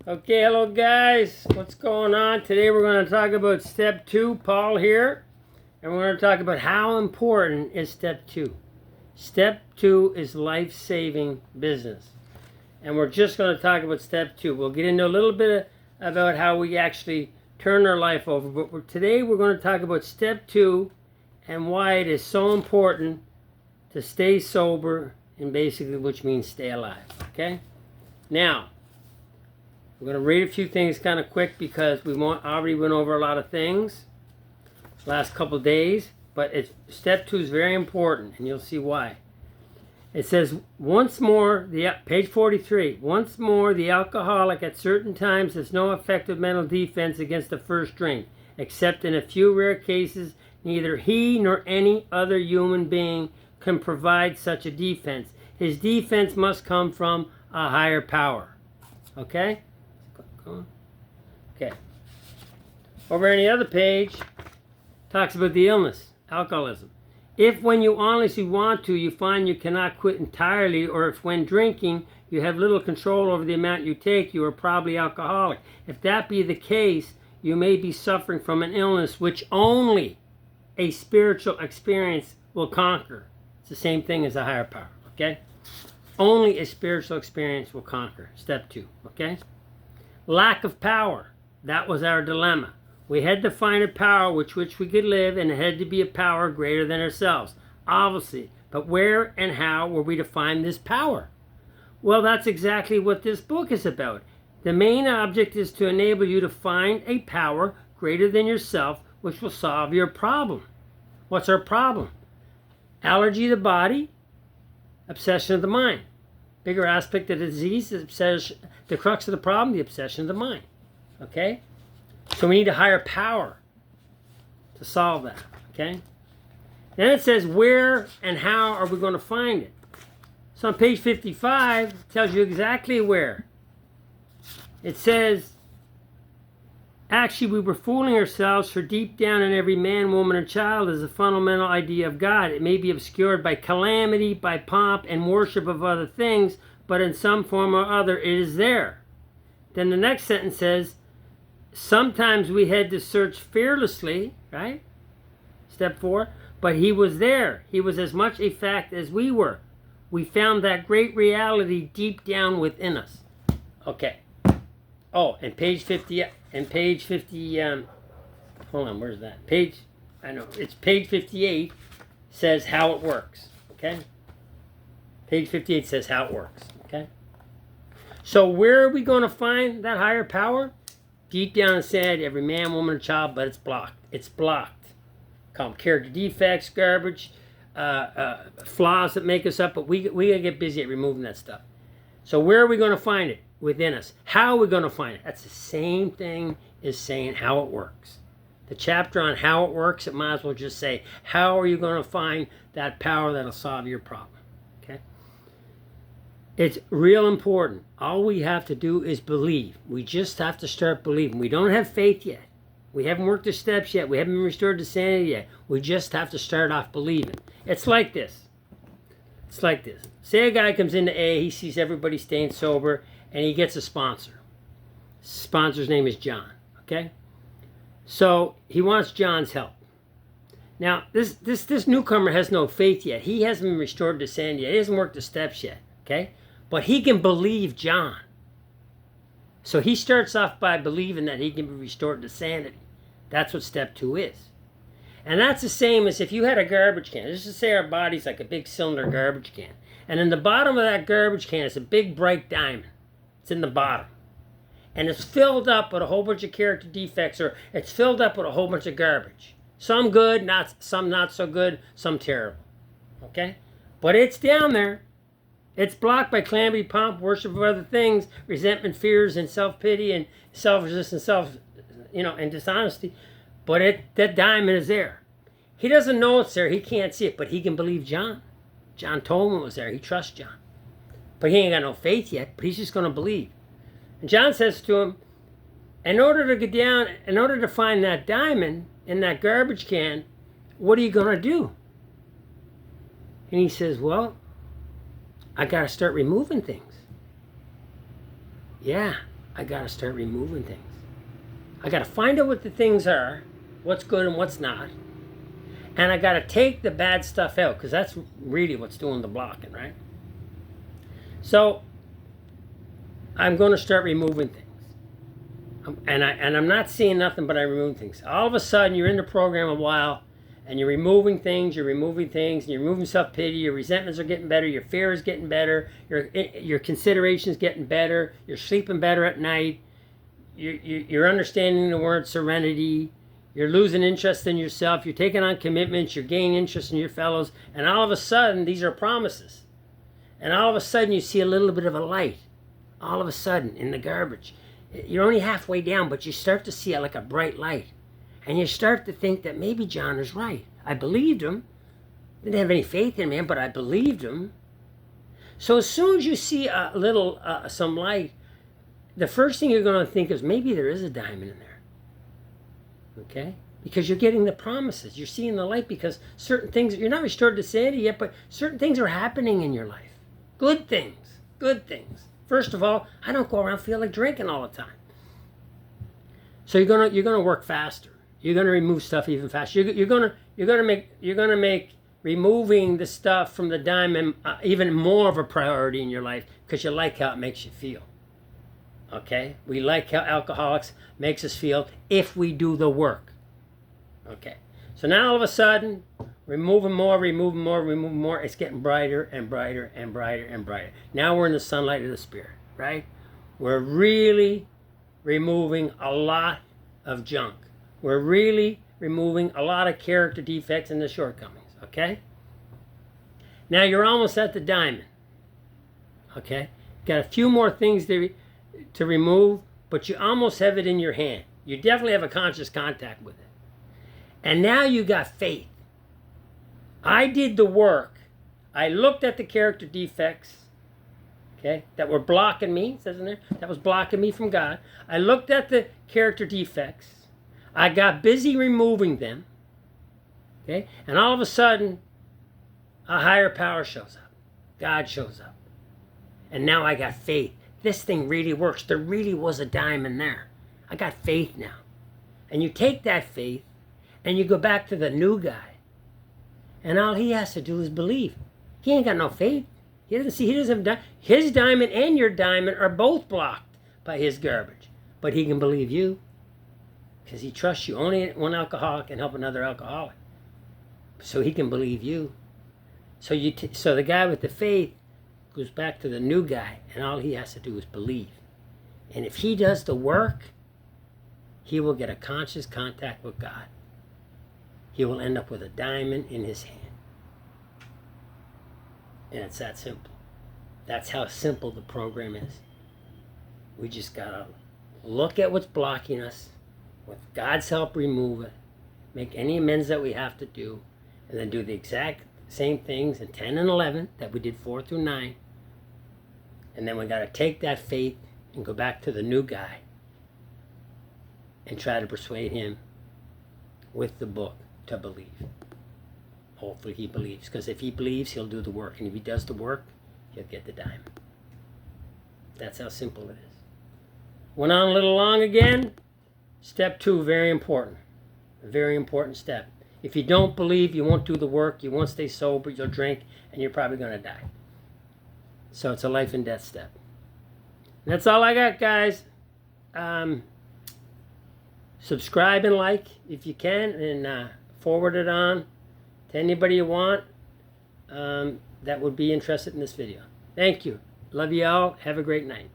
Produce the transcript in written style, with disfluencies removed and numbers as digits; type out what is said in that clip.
Okay, hello guys. What's going on? Today we're going to talk about step 2, Paul here. And we're going to talk about how important is step 2. Step 2 is life-saving business. And we're just going to talk about step 2. We'll get into a little bit about how we actually turn our life over. But today we're going to talk about step 2 and why it is so important to stay sober, and basically which means stay alive. Okay? Now, we're going to read a few things kind of quick because we already went over a lot of things last couple of days. But step 2 is very important, and you'll see why. It says, once more, page 43, once more, the alcoholic at certain times has no effective mental defense against the first drink, except in a few rare cases, neither he nor any other human being can provide such a defense. His defense must come from a higher power. Okay? Okay. Over on the other page, talks about the illness, alcoholism. If when you honestly want to, you find you cannot quit entirely, or if when drinking you have little control over the amount you take, you are probably alcoholic. If that be the case, you may be suffering from an illness which only a spiritual experience will conquer. It's the same thing as a higher power, okay? Only a spiritual experience will conquer. Step 2, okay? Lack of power. That was our dilemma. We had to find a power which we could live, and it had to be a power greater than ourselves, obviously. But where and how were we to find this power? Well, that's exactly what this book is about. The main object is to enable you to find a power greater than yourself which will solve your problem. What's our problem? Allergy of the body, obsession of the mind. Bigger aspect of the disease is obsession. The crux of the problem, the obsession of the mind. Okay? So we need a higher power to solve that. Okay? Then it says, where and how are we going to find it? So on page 55, it tells you exactly where. It says, actually, we were fooling ourselves, for deep down in every man, woman, and child is a fundamental idea of God. It may be obscured by calamity, by pomp, and worship of other things, but in some form or other, it is there. Then the next sentence says, sometimes we had to search fearlessly, right? Step 4, but he was there. He was as much a fact as we were. We found that great reality deep down within us. Okay. Oh, and page 50, hold on, where's that? It's page 58 says how it works, okay? Page 58 says how it works, okay? So where are we going to find that higher power? Deep down inside every man, woman, and child, but it's blocked. It's blocked. Call them character defects, garbage, flaws that make us up, but we got to get busy at removing that stuff. So where are we going to find it? Within us. How are we going to find it? That's the same thing as saying how it works. The chapter on how it works, it might as well just say, how are you going to find that power that'll solve your problem? Okay? It's real important. All we have to do is believe. We just have to start believing. We don't have faith yet. We haven't worked the steps yet. We haven't been restored to sanity yet. We just have to start off believing. It's like this. It's like this. Say a guy comes into A, he sees everybody staying sober, and he gets a sponsor. Sponsor's name is John, okay? So he wants John's help. Now, this newcomer has no faith yet. He hasn't been restored to sanity yet. He hasn't worked the steps yet, okay? But he can believe John. So he starts off by believing that he can be restored to sanity. That's what step 2 is. And that's the same as if you had a garbage can. Let's just say our body's like a big cylinder garbage can. And in the bottom of that garbage can is a big bright diamond. It's in the bottom. And it's filled up with a whole bunch of character defects, or it's filled up with a whole bunch of garbage. Some good, some not so good, some terrible. Okay? But it's down there. It's blocked by calamity, pomp, worship of other things, resentment, fears, and self-pity, and self-resistance, and dishonesty. But that diamond is there. He doesn't know it's there. He can't see it, but he can believe John. John told him it was there. He trusts John. But he ain't got no faith yet, but he's just going to believe. And John says to him, in order to find that diamond in that garbage can, what are you going to do? And he says, I got to start removing things. Yeah, I got to start removing things. I got to find out what the things are, what's good and what's not. And I got to take the bad stuff out, because that's really what's doing the blocking, right? So I'm going to start removing things. And I'm not seeing nothing but I remove things. All of a sudden, you're in the program a while, and you're removing things, and you're removing self-pity, your resentments are getting better, your fear is getting better, your consideration is getting better, you're sleeping better at night, you're understanding the word serenity, you're losing interest in yourself, you're taking on commitments, you're gaining interest in your fellows, and all of a sudden, these are promises. And all of a sudden, you see a little bit of a light. All of a sudden, in the garbage. You're only halfway down, but you start to see it like a bright light. And you start to think that maybe John is right. I believed him. Didn't have any faith in him, but I believed him. So as soon as you see a little, some light, the first thing you're going to think is maybe there is a diamond in there. Okay? Because you're getting the promises. You're seeing the light because certain things, you're not restored to sanity yet, but certain things are happening in your life. Good things. Good things. First of all, I don't go around feeling like drinking all the time. So you're gonna work faster. You're gonna remove stuff even faster. You're gonna make removing the stuff from the diamond even more of a priority in your life because you like how it makes you feel. Okay, we like how alcoholics makes us feel if we do the work. Okay, so now all of a sudden, removing more. It's getting brighter and brighter and brighter and brighter. Now we're in the sunlight of the Spirit, right? We're really removing a lot of junk. We're really removing a lot of character defects and the shortcomings, okay? Now you're almost at the diamond, okay? Got a few more things to remove, but you almost have it in your hand. You definitely have a conscious contact with it. And now you got faith. I did the work. I looked at the character defects, okay, that were blocking me, it says in there, that was blocking me from God. I looked at the character defects. I got busy removing them, okay, and all of a sudden, a higher power shows up. God shows up. And now I got faith. This thing really works. There really was a diamond there. I got faith now. And you take that faith and you go back to the new guy. And all he has to do is believe. He ain't got no faith. He doesn't have his diamond and your diamond are both blocked by his garbage. But he can believe you. Because he trusts you. Only one alcoholic can help another alcoholic. So he can believe you. So so the guy with the faith goes back to the new guy. And all he has to do is believe. And if he does the work, he will get a conscious contact with God. He will end up with a diamond in his hand. And it's that simple. That's how simple the program is. We just gotta look at what's blocking us, with God's help remove it, make any amends that we have to do, and then do the exact same things in 10 and 11 that we did 4 through 9. And then we gotta take that faith and go back to the new guy and try to persuade him with the book to believe. Hopefully he believes, because if he believes, he'll do the work, and if he does the work, he'll get the diamond. That's how simple it is. Went on a little long again. Step 2, very important. A very important step. If you don't believe, you won't do the work, you won't stay sober, you'll drink, and you're probably going to die. So it's a life and death step. And that's all I got, guys. Subscribe and like if you can, and forward it on to anybody you want that would be interested in this video. Thank you. Love you all. Have a great night.